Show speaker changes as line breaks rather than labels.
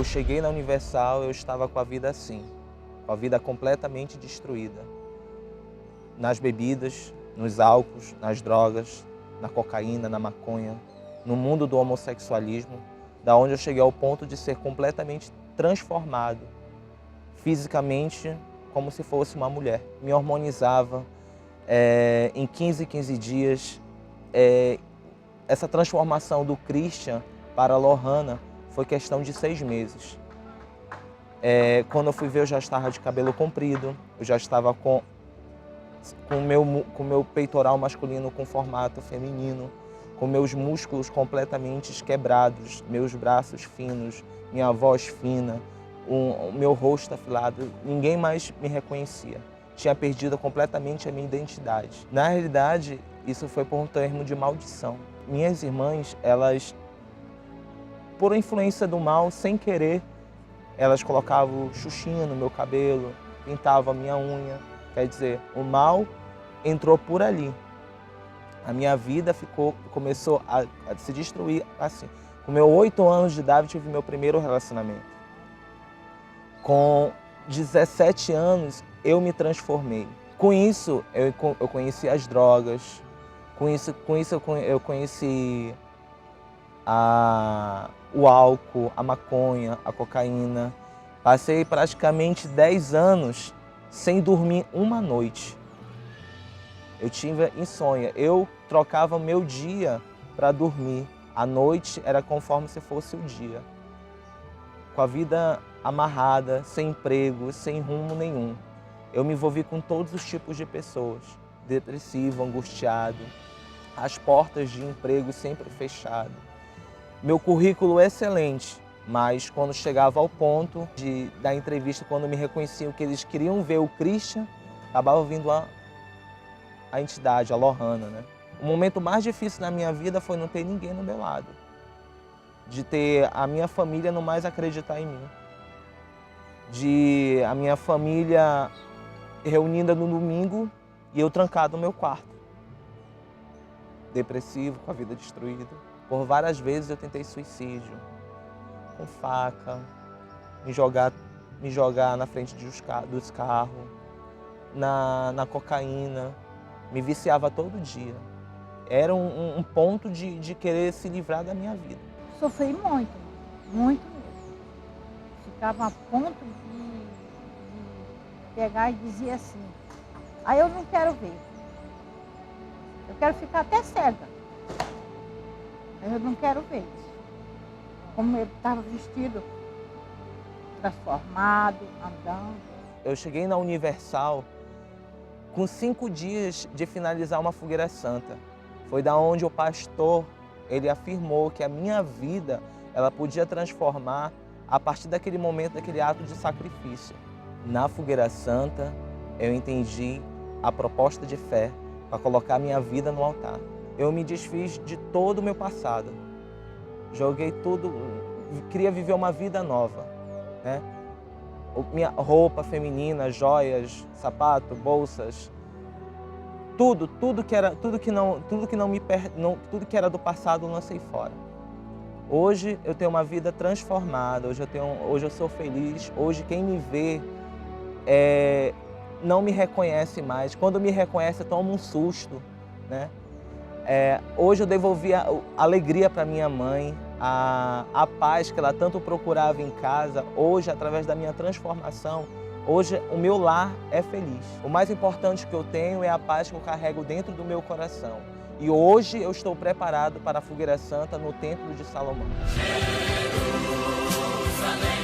cheguei na Universal, eu estava com a vida assim, com a vida completamente destruída. Nas bebidas, nos álcools, nas drogas, na cocaína, na maconha, no mundo do homossexualismo, da onde eu cheguei ao ponto de ser completamente transformado, fisicamente, como se fosse uma mulher. Me hormonizava em 15 dias. Essa transformação do Christian para a Lohana foi questão de 6 meses. Quando eu fui ver, eu já estava de cabelo comprido, eu já estava com o meu peitoral masculino com formato feminino, com meus músculos completamente quebrados, meus braços finos, minha voz fina, o meu rosto afilado. Ninguém mais me reconhecia. Tinha perdido completamente a minha identidade. Na realidade, isso foi por um termo de maldição. Minhas irmãs, elas, por influência do mal, sem querer, elas colocavam xuxinha no meu cabelo, pintavam a minha unha. Quer dizer, o mal entrou por ali. A minha vida começou a se destruir assim. Com meus 8 anos de idade, tive meu primeiro relacionamento. Com 17 anos, eu me transformei. Com isso, eu conheci as drogas. Com isso eu conheci o álcool, a maconha, a cocaína. Passei praticamente 10 anos sem dormir uma noite. Eu tive insônia. Eu trocava meu dia para dormir. A noite era conforme se fosse o dia. Com a vida amarrada, sem emprego, sem rumo nenhum. Eu me envolvi com todos os tipos de pessoas. Depressivo, angustiado, as portas de emprego sempre fechadas. Meu currículo excelente, mas quando chegava ao ponto da entrevista, quando me reconheciam que eles queriam ver o Christian, acabava vindo a entidade, a Lohana, né? O momento mais difícil na minha vida foi não ter ninguém no meu lado. De ter a minha família não mais acreditar em mim. De a minha família reunida no domingo e eu trancado no meu quarto. Depressivo, com a vida destruída. Por várias vezes eu tentei suicídio. Com faca, me jogar na frente dos carros, na cocaína. Me viciava todo dia. Era um ponto de querer se livrar da minha vida.
Sofri muito, muito mesmo. Ficava a ponto de pegar e dizer assim, eu não quero ver. Eu quero ficar até cega. Eu não quero ver isso. Como ele estava vestido, transformado, andando.
Eu cheguei na Universal com 5 dias de finalizar uma fogueira santa. Foi da onde o pastor, ele afirmou que a minha vida, ela podia transformar a partir daquele momento, daquele ato de sacrifício. Na fogueira santa, eu entendi a proposta de fé para colocar a minha vida no altar. Eu me desfiz de todo o meu passado. Joguei tudo, queria viver uma vida nova, né? Minha roupa feminina, joias, sapato, bolsas, tudo que era do passado eu lancei fora. Hoje eu tenho uma vida transformada, hoje eu sou feliz, hoje quem me vê não me reconhece mais. Quando me reconhece, toma um susto, né? Hoje eu devolvi a alegria para minha mãe, a paz que ela tanto procurava em casa. Hoje, através da minha transformação, hoje o meu lar é feliz. O mais importante que eu tenho é a paz que eu carrego dentro do meu coração. E hoje eu estou preparado para a fogueira santa no Templo de Salomão. Jerusalém.